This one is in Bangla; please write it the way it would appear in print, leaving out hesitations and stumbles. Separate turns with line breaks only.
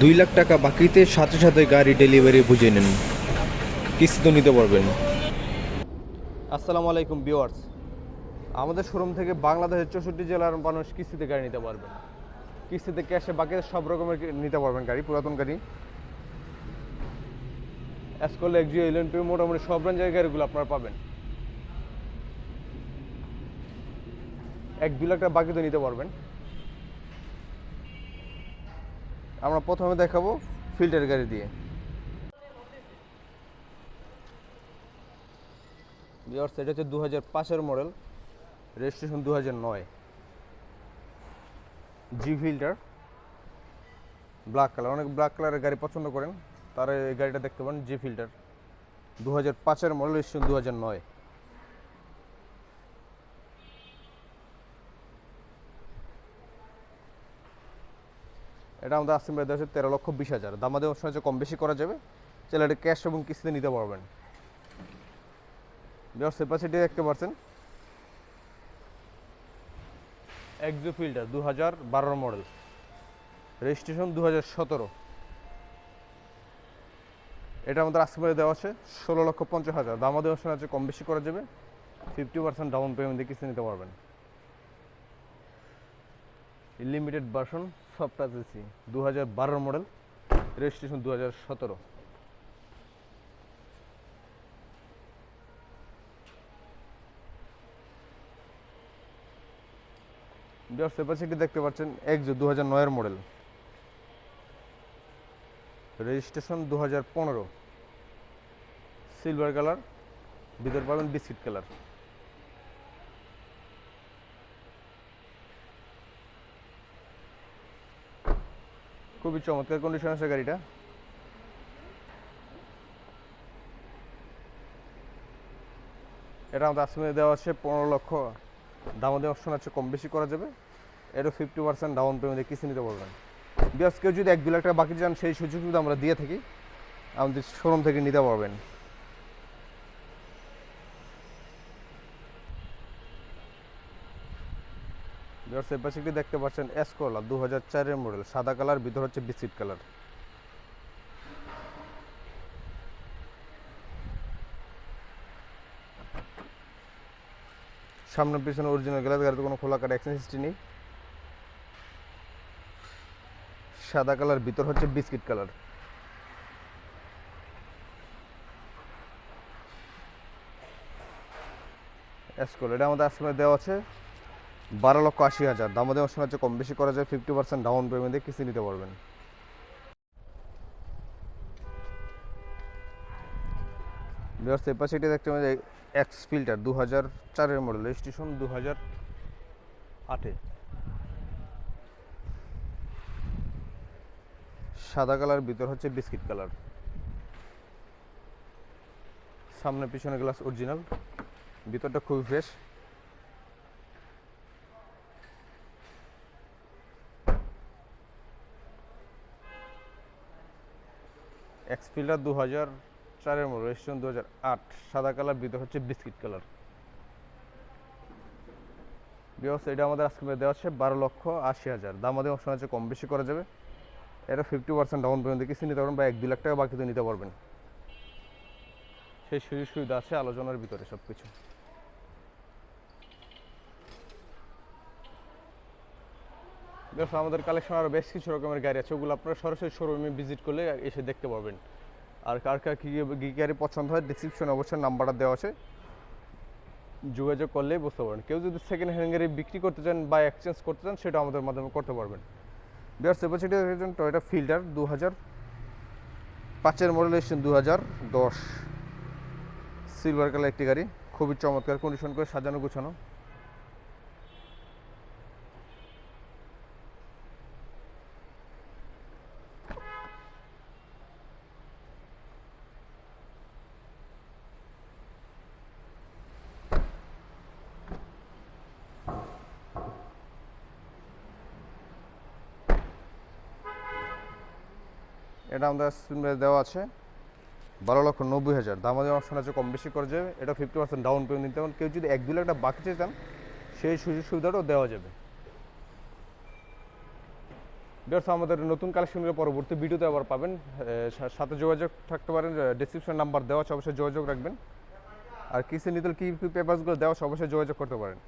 2 লাখ টাকা বাকিতে সাথে সাথে গাড়ি ডেলিভারি বুঝে নেন, কিস্তিতে নিতে পারবেন। আসসালামু আলাইকুম ভিউয়ার্স, আমাদের শোরুম থেকে বাংলাদেশের 64 জেলার মানুষ কিস্তিতে গাড়ি নিতে পারবেন। কিস্তিতে ক্যাশে বাকিতে সব রকমের নিতে পারবেন গাড়ি, পুরাতন গাড়ি এসকল এক্সিও ইলেভেন মোটামুটি সব রেঞ্জের গাড়িগুলো আপনারা পাবেন। 1-2 লাখ টাকা বাকিতে নিতে পারবেন। আমরা প্রথমে দেখাবো ফিল্টার গাড়ি দিয়ে। ভিউয়ার্স, এটা হচ্ছে 2005-এর মডেল, রেজিস্ট্রেশন 2009, জি ফিল্টার, ব্ল্যাক কালার। অনেক ব্ল্যাক কালারের গাড়ি পছন্দ করেন, তারা এই গাড়িটা দেখতে পারেন। জি ফিল্টার 2005-এর মডেল, রেজিস্ট্রেশন 2009। এটা আমাদের আসিম ভাই দেওয়া হচ্ছে 13,20,000। দামাদের অপশন আছে, কম বেশি করা যাবে, চাইলে এটা ক্যাশ এবং কিস্তিতে নিতে পারবেন। ভিউয়ার্স, ক্যাপাসিটি দেখতে পাচ্ছেন, এক্সো ফিল্টার 2012 মডেল, রেজিস্ট্রেশন 2017। এটা আমাদের আসিমে দেওয়া আছে 16,50,000। দামাদের অপশন আছে, কম বেশি করা যাবে, 50% ডাউন পেমেন্ট দিয়ে কিস্তি নিতে পারবেন। Limited version soft touch AC 2012 model, registration 2017। Viewers, capacity দেখতে পাচ্ছেন, এক্সো 2009-এর মডেল, রেজিস্ট্রেশন 2015, সিলভার কালার, ভিতর পাবেন বিস্কিট কালার। খুবই চমৎকার কন্ডিশন আছে গাড়িটা। এটা আমাদের আসলে দেওয়া আছে 15 লক্ষ। দামাদের অপশন আছে, কম বেশি করা যাবে, এরও 50% ডাউন পেমেন্টে কিস্তি নিতে পারবেন। বিকজ কেউ যদি 1-2 লাখ টাকা বাকি চান, সেই সুযোগ সুবিধা আমরা দিয়ে থাকি, আমাদের শোরুম থেকে নিতে পারবেন। সেপাশিটি দেখতে পাচ্ছেন, এসকোলা 2004-এর মডেল, সাদা কালার, ভিতর হচ্ছে বিস্কিট কালার। সামনে পিছনে অরিজিনাল গ্লাস, গাড়িতে কোনো খোলা কাটা অ্যাক্সিডেন্ট হিস্ট্রি নেই। সাদা কালার, ভিতর হচ্ছে বিস্কিট কালার। এসকোলা, এটা আমাদের আসলে দেওয়া আছে 12,80,000। দামাদের অপশন আছে, কম বেশি করা যায়, 50% ডাউন পেমেন্টে কিস্তি নিতে পারবেন। সেপাশিটি দেখতে পাবেন, এক্স ফিল্টার 2004-এর মডেল, রেজিস্ট্রেশন 2008-এ। সাদা কালার, ভিতর হচ্ছে বিস্কিট কালার। সামনে পিছনে গ্লাস অরিজিনাল, ভিতরটা খুবই ফ্রেশ। এক্স ফিল্টার 2004-এর মডেল, রেজিস্ট্রেশন 2008, সাদা কালার, ভিতর হচ্ছে বিস্কিট কালার। ভিউয়ার্স, এটা আমাদের আজকে দেওয়া আছে 12,80,000। দামাদের অপশন আছে, কম বেশি করা যাবে, এটা 50% ডাউন পেমেন্ট দিয়ে কিস্তি নিতে পারবেন, বা 1-2 লাখ টাকা বাকিতে নিতে পারবেন। সেই সুযোগ সুবিধা আছে আলোচনার ভিতরে সব কিছু। আমাদের কালেকশন আরও বেশ কিছু রকমের গাড়ি আছে, ওগুলো আপনারা সরাসরি শোরুমে ভিজিট করলে এসে দেখতে পারবেন। আর কার কার কী গাড়ি পছন্দ হয়, ডিসক্রিপশনে অবশ্যই নাম্বারটা দেওয়া আছে, যোগাযোগ করলেই বুঝতে পারবেন। কেউ যদি সেকেন্ড হ্যান্ড গাড়ি বিক্রি করতে চান বা এক্সচেঞ্জ করতে চান, সেটা আমাদের মাধ্যমে করতে পারবেন। বিয়ার সেপাসিটি দেখেছেন, টয়োটা ফিল্টার 2005-এর মডেল, রেজিস্ট্রেশন 2010, সিলভার কালার একটি গাড়ি, খুবই চমৎকার কন্ডিশন করে সাজানো গুছানো। এটা আমাদের দেওয়া আছে 12,90,000। দামাদের অপশন আছে, কম বেশি করা যাবে, এটা 50% ডাউন পেমেন্ট নিতে পারেন। কেউ যদি 1-2 লাখ টাকা বাকি চান, সেই সুযোগ সুবিধাটাও দেওয়া যাবে। ভিউয়ার্স আমাদের নতুন কালেকশনগুলো পরবর্তী ভিডিওতে আবার পাবেন, সাথে যোগাযোগ থাকতে পারেন, ডেসক্রিপশন নাম্বার দেওয়া আছে, অবশ্যই যোগাযোগ রাখবেন। আর কিসে নিতে কী কী পেপারসগুলো দেওয়া আছে অবশ্যই যোগাযোগ করতে পারেন।